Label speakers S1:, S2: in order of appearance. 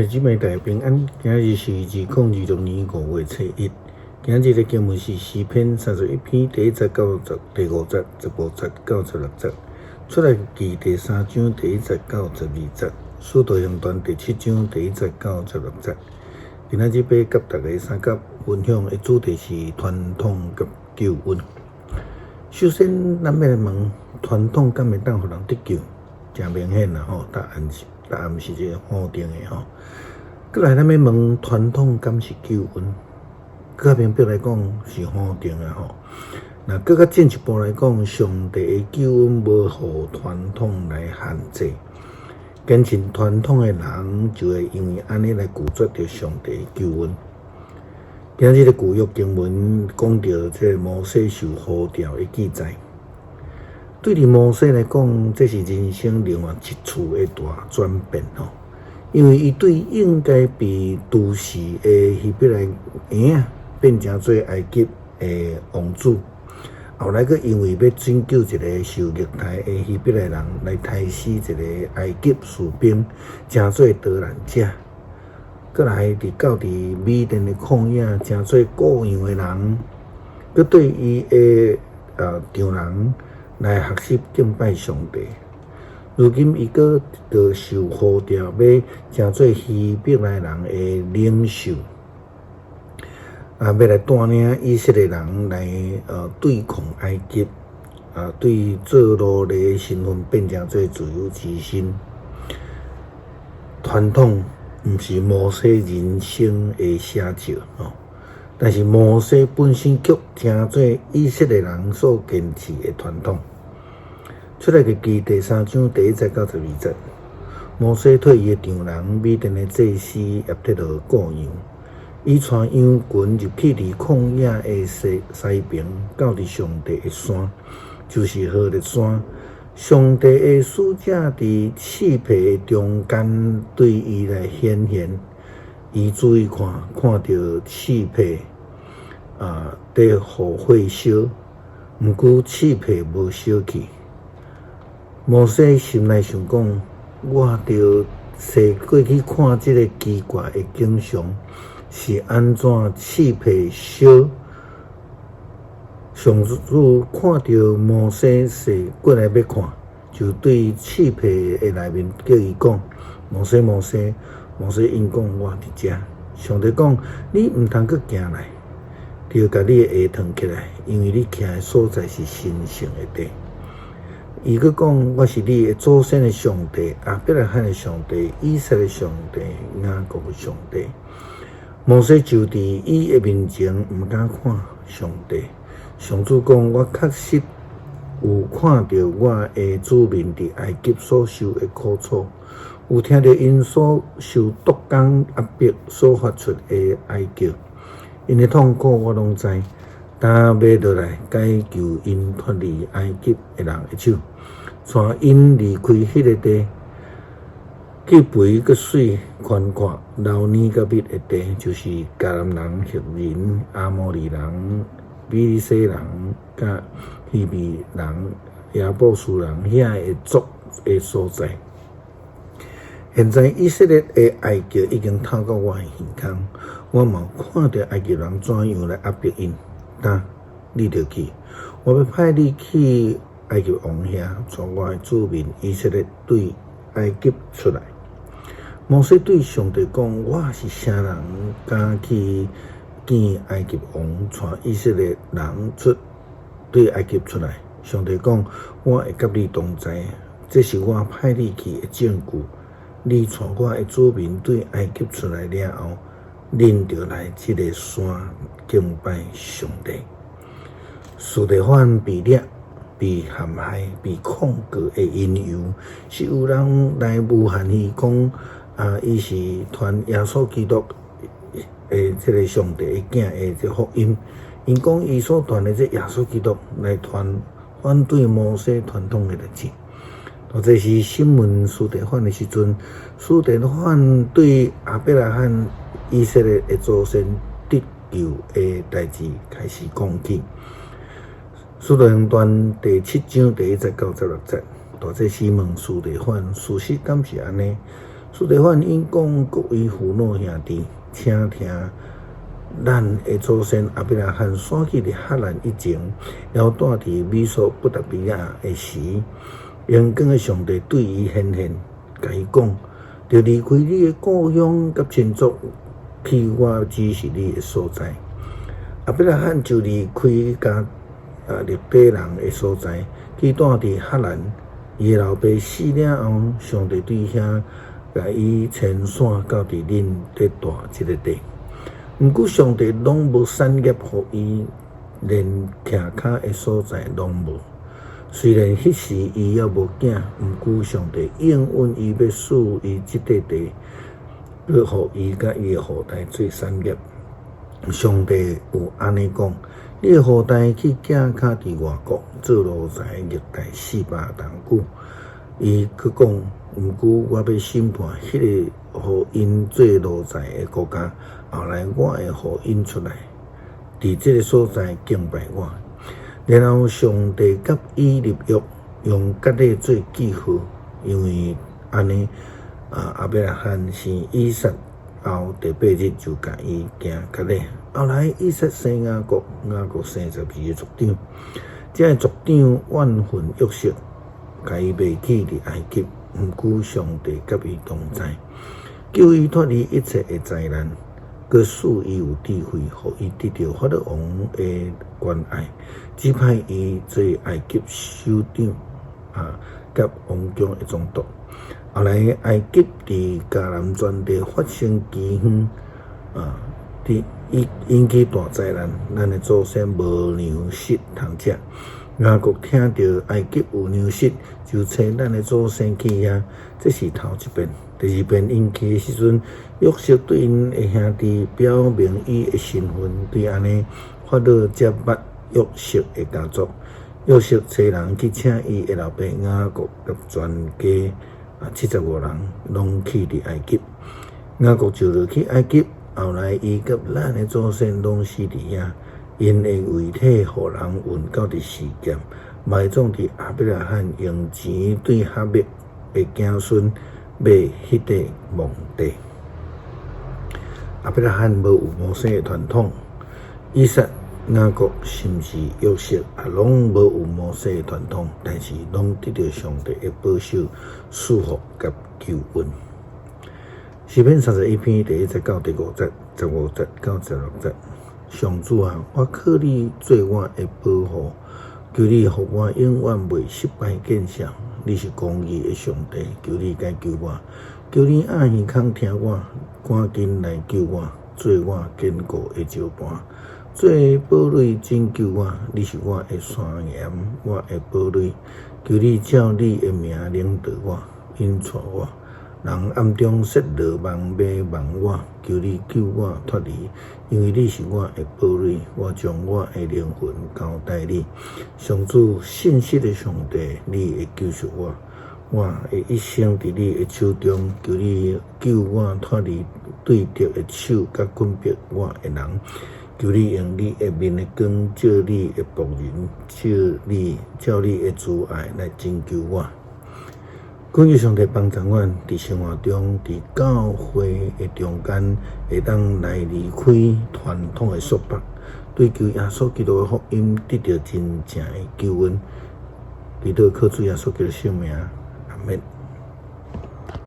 S1: 姊妹大家平安，今日是2026年5月初1。今日的经文是诗篇31篇第1节到第5节、15节到16节。出来记第3章第1节到12节。使徒行传第7章第1节到16节。今日要甲大家三角分享的主题是传统甲救恩。首先，咱要来问传统敢会当互人得救？真明显啦吼，答案是这个否定的吼。过来，咱要问传统敢是救恩？较明白来讲是否定的吼。那更较进一步来讲，上帝的救恩无互传统来限制，坚信传统的人就会因为安尼来拒绝着上帝的救恩。今日的旧约经文讲到这摩西受呼召的记载。对于摩西来讲，这是人生另外一次的大转变吼，因为伊对应该被都市的希伯来婴仔变成做埃及的王子，后来佫因为要拯救一个受虐待的希伯来人，来杀死一个埃及士兵，成做导览者。佫来到米甸的旷野，成做各样的人，佫对伊的丈人来学习敬拜上帝。如今伊佫着受呼召要成做希伯来人的领袖，要来带领以色列人来对抗埃及，对做奴隶的身份变成做自由之身。传统毋是摩西人生的写照但是摩西本身却成做以色列人所坚持的传统。出来就记第3章第1节到12节。摩西替伊的丈人米甸的祭司亚特罗过羊，伊带羊群入去伫旷野的西边，到伫上帝的山，就是何烈山。上帝的使者伫刺皮的中间对伊来显现，伊注意看到刺皮在互火烧，毋过刺皮无烧去。摩西心内想讲，我着踅过去看这个奇怪的景象，是安怎刺皮烧？上主看到摩西踅过来要看，就对刺皮的内面叫伊讲：摩西，摩西，摩西应讲我伫遮。上帝讲：你毋通阁行来，着甲你的鞋脱起来，因为你徛的所在是神圣的地。伊佫讲：我是你的祖先的上帝，亚伯拉罕的上帝，以色列的上帝，雅各的上帝。摩西就伫伊的面前毋敢看上帝。上主讲：我确实有看到我的子民伫埃及所受的苦楚，有听到因所受毒工压迫所发出的哀叫，因的痛苦我拢知。但要落来解救因脱离埃及的人的手，带因离开迄个地，去肥佮水宽阔、流年佮密的地，就是迦南人、赫人、阿摩利人、比利洗人、佮希比人、亚布斯人遐的族的所在。现在以色列的哀叫已经透过我的耳孔，我嘛看到埃及人怎样来压迫因。但你着去，我要派你去埃及王遐，带我的子民以色列对埃及出来。摩西对上帝讲：我是啥人，敢去见埃及王，带以色列人对埃及出来？上帝讲：我会甲你同在，这是我派你去的证据。你带我的子民对埃及出来了后，恁着来这个山敬拜上帝。司提反被掠、被陷害、被控告的因由，是有人来诬陷伊讲伊是传耶稣基督这个上帝的囝的这福音。因讲伊所传的这耶稣基督来反对摩西传统的历史。这是审问司提反的时阵，司提反对亚伯拉罕、以色列的祖先得救的代志开始讲起。使徒行传第7章第1节到16节，大祭司问司提反：事实敢是安尼？司提反因讲各位父老兄弟，请听咱的祖先亚伯拉罕选去伫赫兰以前，要住伫美索不达米亚的时，阳光的上帝对伊显现，甲伊讲：着离开你的故乡甲亲族，去我指示你的所在。亚伯拉罕就离开甲历代人的所在，去住伫赫兰。伊的老爸死了后，上帝对遐甲伊牵线到伫恁伫住即个地。毋过上帝拢无产业互伊，连徛骹的所在拢无。虽然迄时伊还无囝，毋过上帝应允伊要赐伊即块地，要互伊甲伊的后代做产业。上帝有安尼讲：你的后代去架骹伫外国做奴才，虐待400冬久。伊佫讲：毋过我要审判迄个互因做奴才的国家。后来我会互因出来，伫即个所在敬拜我。然后上帝甲伊立约，用割礼做记号，因为安尼亚伯拉罕生以撒后第8日就甲伊行割礼。后来以撒生雅各，雅各生12个族长，这个族长怨恨约瑟，甲伊卖去伫埃及。毋过上帝甲伊同在，救伊脱离一切的灾难。佮使伊有智慧，互伊得到法老王的关爱，指派伊做埃及首长甲王宫的总督。后来埃及伫迦南全地发生饥荒，引起大灾难，咱的祖先无粮食通食。雅各听到埃及有粮食，就找咱的祖先去遐。这是头一遍。第二遍因去的时阵，约瑟对因的兄弟表明伊的身份，对安尼法老接捌约瑟的家族。约瑟找人去请伊的老爸雅各甲全家75人，拢去伫埃及。雅各就落去埃及，后来伊甲咱的祖先拢死伫遐，因的遗体互人运到伫示剑，埋葬伫亚伯拉罕用钱对哈密的子孙买迄块墓地。亚伯拉罕无有摩西的传统，以撒、雅各甚至约瑟也拢无有摩西的传统，但是拢得到上帝的保守、赐福甲救恩。诗篇31篇第1节到第5节、15节到16节。上主啊，我靠你做我的保护，求你互我永远袂失败见效。你是公义的上帝，求你解救我，求你按耳孔听我，赶紧来救我，做我坚固的石盘，做堡垒拯救我。你是我的山岩，我的堡垒，求你照你的名领导我，引带我。人暗中设罗网睏网我，求你救我脱离，因为你是我的堡垒，我将我的灵魂交代你。上主信实的上帝，你会救赎我，我的一生伫你的手中，求你救我脱离对敌的手，甲困逼我的人。求你用你的面的光照你的仆人，照你的慈爱来拯救我。感谢上帝帮助阮伫生活中，伫教会的中间，会当来离开传统的束缚，追求耶稣基督的福音，得到真正的救恩。祈祷靠主耶稣基督的圣名。